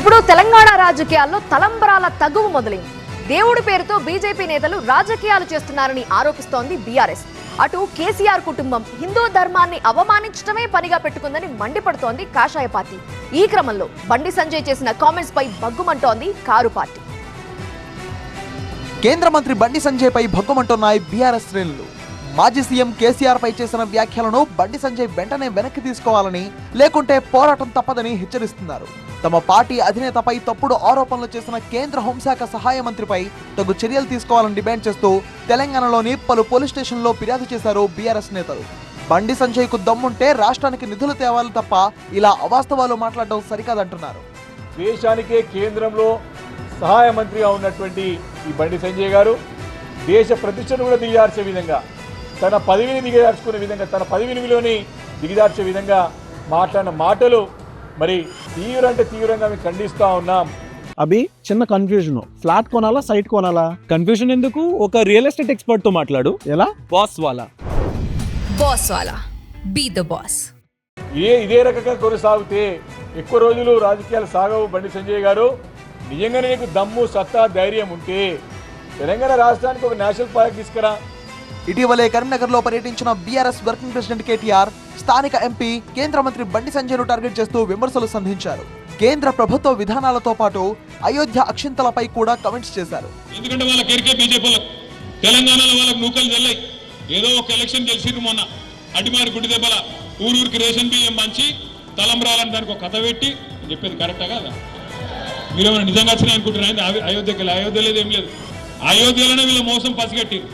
ఇప్పుడు తెలంగాణ రాజకీయాల్లో తలంబరాల తగువు మొదలైంది. దేవుడి పేరుతో బీజేపీ నేతలు రాజకీయాలు చేస్తున్నారని ఆరోపిస్తోంది బీఆర్ఎస్. అటు కేసీఆర్ కుటుంబం హిందూ ధర్మాన్ని అవమానించడమే పనిగా పెట్టుకుందని మండిపడుతోంది కాషాయ పార్టీ. ఈ క్రమంలో బండి సంజయ్ చేసిన కామెంట్స్ పై భగ్గుమంటోంది కారు పార్టీ. కేంద్ర మంత్రి బండి సంజయ్ పై భగ్గుమంటున్నాయి బీఆర్ఎస్ శ్రేణులు. మాజీ సీఎం కేసీఆర్ పై చేసిన వ్యాఖ్యలను బండి సంజయ్ వెంటనే వెనక్కి తీసుకోవాలని, లేకుంటే పోరాటం తప్పదని హెచ్చరిస్తున్నారు. తమ పార్టీ అధినేతపై తప్పుడు ఆరోపణలు చేసిన కేంద్ర హోంశాఖ సహాయ మంత్రిపై తగు చర్యలు తీసుకోవాలని డిమాండ్ చేస్తూ తెలంగాణలోని పలు పోలీస్ స్టేషన్లో ఫిర్యాదు చేశారు బీఆర్ఎస్ నేతలు. బండి సంజయ్ కు దమ్ముంటే రాష్ట్రానికి నిధులు తేవాలి తప్ప ఇలా అవాస్తవాలు మాట్లాడడం సరికాదంటున్నారు. దేశానికే కేంద్రంలో సహాయ మంత్రిగా ఉన్నటువంటి ఈ బండి సంజయ్ గారు దేశ ప్రతిష్టను కూడా దిగజార్చే విధంగా, తన పదవిని దిగజార్చుకునే విధంగా, తన పదవి విలువని దిగజార్చే విధంగా మాట్లాడిన మాటలు మరి తీవ్రంగా మేము ఖండిస్తూ ఉన్నాం. అభి చిన్న కన్ఫ్యూజన్, ఫ్లాట్ కొనాలా సైట్ కొనాలా? కన్ఫ్యూజన్ ఎందుకు, ఒక రియల్ ఎస్టేట్ ఎక్స్పర్ట్ తో మాట్లాడు. ఎలా? బాస్ వాలా బీ ద బాస్. ఇదే రకంగా కొనసాగితే ఎక్కువ రోజులు రాజకీయాలు సాగవు. బండి సంజయ్ గారు, నిజంగానే నీకు దమ్ము, సత్తా, ధైర్యం ఉంటే తెలంగాణ రాష్ట్రానికి ఒక నేషనల్ పార్క్ తీసుకురా. ఇటీవలే కరీంనగర్ లో పర్యటించిన బీఆర్ఎస్ వర్కింగ్ ప్రెసిడెంట్ కేటీఆర్ స్థానిక ఎంపీ కేంద్ర మంత్రి బండి సంజయ్ ను టార్గెట్ చేస్తూ విమర్శలు సంధించారు. కేంద్ర ప్రభుత్వ విధానాలతో పాటు అయోధ్య అక్షింతలపై కూడా కమెంట్స్ చేశారు. ఎందుకంటే వాళ్ళ కెరికే బీజేపీ తెలంగాణలో వాళ్ళకి నూకలు తెల్లయి, ఏదో ఒక ఎలక్షన్ గెలిచిర్రు మొన్న, అటిమారి గుడి దెబ్బల ఊరూరికి రేషన్ బియ్యం మంచి తలంబరాలని దానికి ఒక కథ పెట్టి చెప్పేది కరెక్టా కదా? మీరేమైనా నిజంగా వచ్చినాయి అనుకుంటున్నారు? అయోధ్యకి అయోధ్య లేదు, ఏం లేదు. అయోధ్యలోనే వీళ్ళ మోసం పసిగట్టిరు.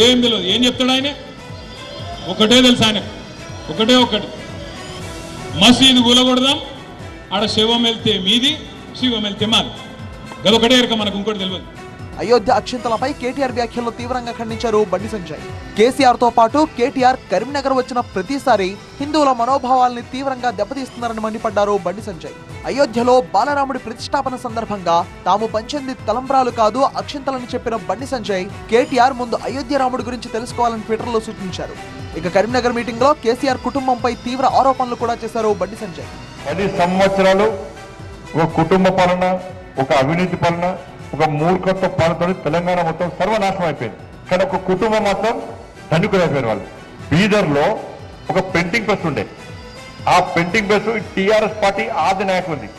ఏం తెలియదు, ఏం చెప్తాడు ఆయన? ఒకటే తెలుసు ఆయన, ఒకటి మసీదు కూలగొడదాం, ఆడ శివం వెళ్తే మీది, శివం వెళ్తే మాది. గదొకటే ఎరక, మనకు ఇంకోటి తెలియదు. అయోధ్య అక్షింతలపై కేటీఆర్ వ్యాఖ్యలను తీవ్రంగా ఖండించారు బండి సంజయ్. కేసీఆర్ తో పాటు కేటీఆర్ కరీంనగర్ వచ్చిన ప్రతిసారి హిందువుల మనోభావాల్ని తీవ్రంగా దెబ్బతీస్తున్నారని మండిపడ్డారు బండి సంజయ్. అయోధ్యలో బాలరాముడి ప్రతిష్టాపన సందర్భంగా తాము పంచింది తలంబ్రాలు కాదు, అక్షింతలని చెప్పిన బండి సంజయ్ కేటీఆర్ ముందు అయోధ్య రాముడి గురించి తెలుసుకోవాలని ట్విట్టర్లో సూచించారు. ఇక కరీంనగర్ మీటింగ్ లో కేసీఆర్ కుటుంబంపై తీవ్ర ఆరోపణలు కూడా చేశారు బండి సంజయ్. 10 సంవత్సరాలు ఒక కుటుంబ పాలన, ఒక అవినీతి పాలన, ఒక మూర్ఖత్వ పాలనతో తెలంగాణ మొత్తం సర్వనాశనం అయిపోయింది. కానీ ఒక కుటుంబం మాత్రం ధనికులు అయిపోయారు. వాళ్ళు బీదర్లో ఒక ప్రింటింగ్ ప్రెస్ ఉండే, ఆ ప్రింటింగ్ ప్రెస్ టీఆర్ఎస్ పార్టీ ఆది నాయకులు ఉంది.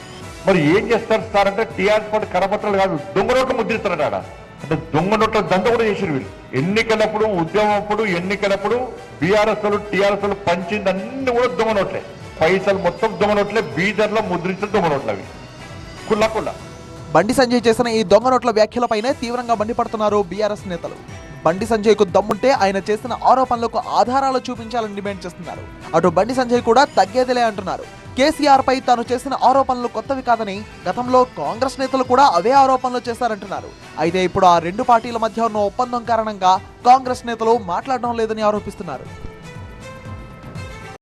మరి ఏం చేస్తారు సార్ అంటే, టీఆర్ఎస్ పార్టీ కరపత్రాలు కాదు, దొంగ నోట్లు ముద్రిస్తారట ఆడ. అంటే దొంగ నోట్ల దంద కూడా చేసారు వీళ్ళు. ఎన్నికలప్పుడు, ఉద్యమప్పుడు, ఎన్నికలప్పుడు బీఆర్ఎస్ వాళ్ళు టీఆర్ఎస్ వాళ్ళు పంచింది అన్ని కూడా దొంగ నోట్లే. పైసలు మొత్తం దొంగ నోట్లే, బీదర్లో ముద్రించిన దొంగ నోట్లు అవి కుల్లా. బండి సంజయ్ చేసిన ఈ దొంగ నోట్ల వ్యాఖ్యలపైనే తీవ్రంగా మండిపడుతున్నారు బీఆర్ఎస్ నేతలు. బండి సంజయ్ కు దమ్ముంటే ఆయన చేసిన ఆరోపణలకు ఆధారాలు చూపించాలని డిమాండ్ చేస్తున్నారు. అటు బండి సంజయ్ కూడా తగ్గేదిలే అంటున్నారు. కేసీఆర్ పై తాను చేసిన ఆరోపణలు కొత్తవి కాదని, గతంలో కాంగ్రెస్ నేతలు కూడా అవే ఆరోపణలు చేశారంటున్నారు. అయితే ఇప్పుడు ఆ రెండు పార్టీల మధ్య ఉన్న ఒప్పందం కారణంగా కాంగ్రెస్ నేతలు మాట్లాడడం లేదని ఆరోపిస్తున్నారు.